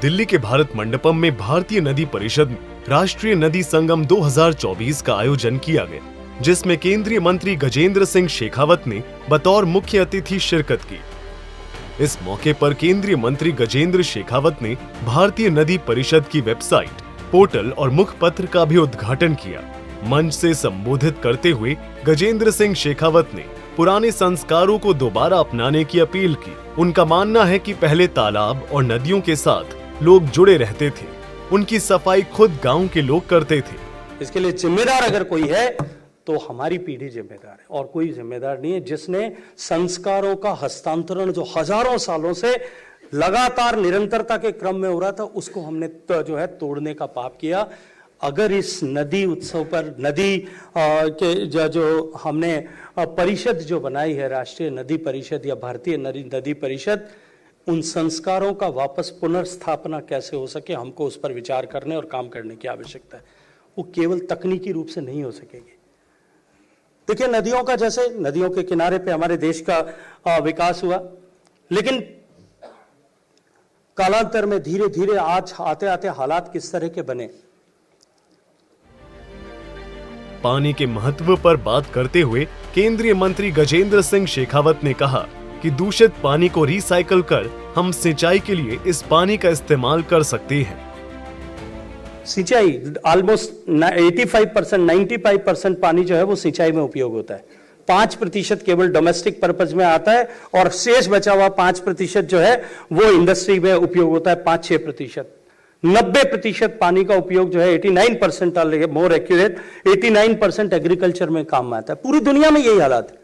दिल्ली के भारत मंडपम में भारतीय नदी परिषद में राष्ट्रीय नदी संगम 2024 का आयोजन किया गया, जिसमें केंद्रीय मंत्री गजेंद्र सिंह शेखावत ने बतौर मुख्य अतिथि शिरकत की। इस मौके पर केंद्रीय मंत्री गजेंद्र शेखावत ने भारतीय नदी परिषद की वेबसाइट, पोर्टल और मुखपत्र का भी उद्घाटन किया। मंच से संबोधित करते हुए गजेंद्र सिंह शेखावत ने पुराने संस्कारों को दोबारा अपनाने की अपील की। उनका मानना है कि पहले तालाब और नदियों के साथ लोग जुड़े रहते थे, उनकी सफाई खुद गांव के लोग करते थे। इसके लिए जिम्मेदार अगर कोई है तो हमारी पीढ़ी जिम्मेदार है, और कोई जिम्मेदार नहीं है जिसने संस्कारों का हस्तांतरण जो हजारों सालों से लगातार निरंतरता के क्रम में हो रहा था, उसको हमने जो है तोड़ने का पाप किया। अगर इस नदी उत्सव पर नदी के जो हमने परिषद जो बनाई है, राष्ट्रीय नदी परिषद या भारतीय नदी परिषद, उन संस्कारों का वापस पुनर्स्थापना कैसे हो सके, हमको उस पर विचार करने और काम करने की आवश्यकता है। वो केवल तकनीकी रूप से नहीं हो सकेगी। देखिए, नदियों का, जैसे नदियों के किनारे पे हमारे देश का विकास हुआ, लेकिन कालांतर में धीरे धीरे आज आते आते हालात किस तरह के बने। पानी के महत्व पर बात करते हुए केंद्रीय मंत्री गजेंद्र सिंह शेखावत ने कहा कि दूषित पानी को रिसाइकल कर हम सिंचाई के लिए इस पानी का इस्तेमाल कर सकते हैं। सिंचाई ऑलमोस्ट 85%, 95% पानी जो है वो सिंचाई में उपयोग होता है। 5% केवल डोमेस्टिक पर्पज में आता है, और शेष बचा हुआ 5% जो है वो इंडस्ट्री में उपयोग होता है। 5-6%, 90% पानी का उपयोग जो है 89%, मोर एक्यूरेट 89% एग्रीकल्चर में काम में आता है। पूरी दुनिया में यही हालात है।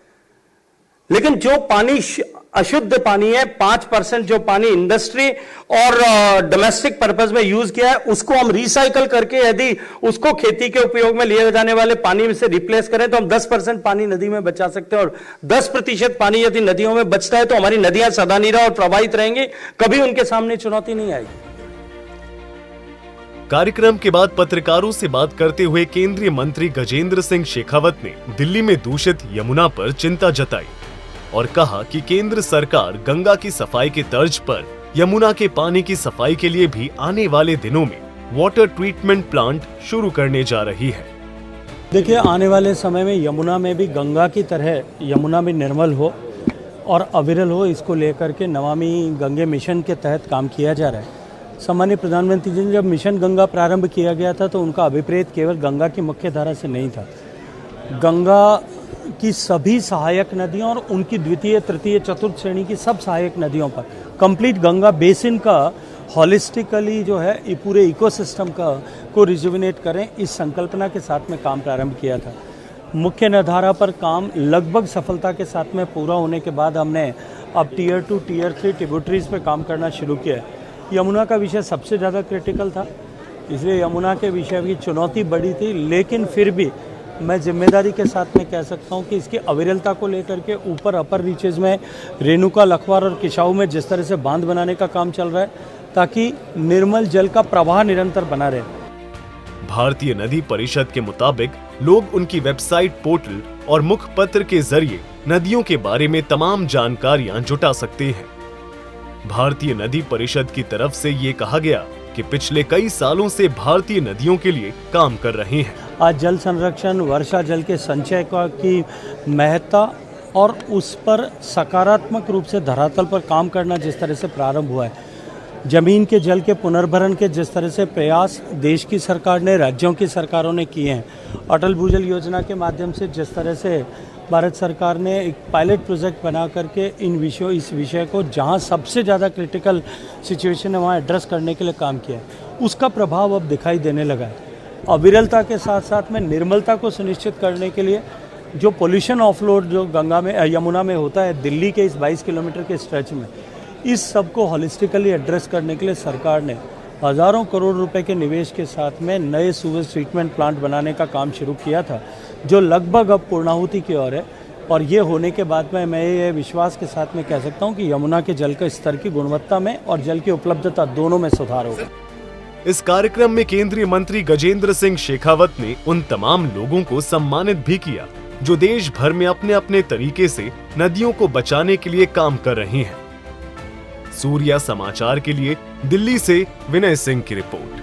लेकिन जो पानी अशुद्ध पानी है, 5% जो पानी इंडस्ट्री और डोमेस्टिक पर्पज में यूज किया है, उसको हम रिसाइकल करके यदि उसको खेती के उपयोग में लिए जाने वाले पानी में से रिप्लेस करें तो हम 10% पानी नदी में बचा सकते हैं। और 10% पानी यदि नदियों में बचता है तो हमारी नदियां सदा निरा और प्रवाहित रहेंगी, कभी उनके सामने चुनौती नहीं आएगी। कार्यक्रम के बाद पत्रकारों से बात करते हुए केंद्रीय मंत्री गजेंद्र सिंह शेखावत ने दिल्ली में दूषित यमुना पर चिंता जताई और कहा कि केंद्र सरकार गंगा की सफाई के तर्ज पर यमुना के पानी की सफाई के लिए भी आने वाले दिनों में वाटर ट्रीटमेंट प्लांट शुरू करने जा रही है। देखिए, आने वाले समय में यमुना में भी गंगा की तरह यमुना भी निर्मल हो और अविरल हो, इसको लेकर के नमामि गंगे मिशन के तहत काम किया जा रहा है। सामान्य प्रधानमंत्री जी ने जब मिशन गंगा प्रारंभ किया गया था तो उनका अभिप्रेत केवल गंगा की मुख्य धारा से नहीं था। गंगा की सभी सहायक नदियों और उनकी द्वितीय, तृतीय, चतुर्थ श्रेणी की सब सहायक नदियों पर कंप्लीट गंगा बेसिन का हॉलिस्टिकली जो है ये पूरे इकोसिस्टम का को रिजुविनेट करें, इस संकल्पना के साथ में काम प्रारंभ किया था। मुख्य नदधारा पर काम लगभग सफलता के साथ में पूरा होने के बाद हमने अब टीयर 2, टीयर 3 ट्रिब्यूटरीज पे काम करना शुरू किया है। यमुना का विषय सबसे ज़्यादा क्रिटिकल था, इसलिए यमुना के विषय की चुनौती बड़ी थी, लेकिन फिर भी मैं जिम्मेदारी के साथ में कह सकता हूं कि इसकी अविरलता को लेकर के ऊपर अपर रीचेज में रेणुका, लखवार और किशाऊ में जिस तरह से बांध बनाने का काम चल रहा है, ताकि निर्मल जल का प्रवाह निरंतर बना रहे। भारतीय नदी परिषद के मुताबिक लोग उनकी वेबसाइट, पोर्टल और मुखपत्र के जरिए नदियों के बारे में तमाम जानकारियां जुटा सकते हैं। भारतीय नदी परिषद की तरफ से ये कहा गया कि पिछले कई सालों से भारतीय नदियों के लिए काम कर रहे हैं। आज जल संरक्षण, वर्षा जल के संचय की महत्ता और उस पर सकारात्मक रूप से धरातल पर काम करना जिस तरह से प्रारंभ हुआ है, जमीन के जल के पुनर्भरण के जिस तरह से प्रयास देश की सरकार ने, राज्यों की सरकारों ने किए हैं, अटल भूजल योजना के माध्यम से जिस तरह से भारत सरकार ने एक पायलट प्रोजेक्ट बना करके इस विषय को जहां सबसे ज़्यादा क्रिटिकल सिचुएशन है वहां एड्रेस करने के लिए काम किया है, उसका प्रभाव अब दिखाई देने लगा है। अविरलता के साथ साथ में निर्मलता को सुनिश्चित करने के लिए जो पोल्यूशन ऑफलोड जो गंगा में, यमुना में होता है दिल्ली के इस 22 किलोमीटर के स्ट्रेच में, इस सब को हॉलिस्टिकली एड्रेस करने के लिए सरकार ने हज़ारों करोड़ रुपए के निवेश के साथ में नए सूवेज ट्रीटमेंट प्लांट बनाने का काम शुरू किया था, जो लगभग अब पूर्णाहुति की ओर है। और ये होने के बाद में मैं ये विश्वास के साथ में कह सकता हूँ कि यमुना के जल के स्तर की गुणवत्ता में और जल की उपलब्धता दोनों में सुधार होगा। इस कार्यक्रम में केंद्रीय मंत्री गजेंद्र सिंह शेखावत ने उन तमाम लोगों को सम्मानित भी किया जो देश भर में अपने अपने तरीके से नदियों को बचाने के लिए काम कर रहे हैं। सूर्या समाचार के लिए दिल्ली से विनय सिंह की रिपोर्ट।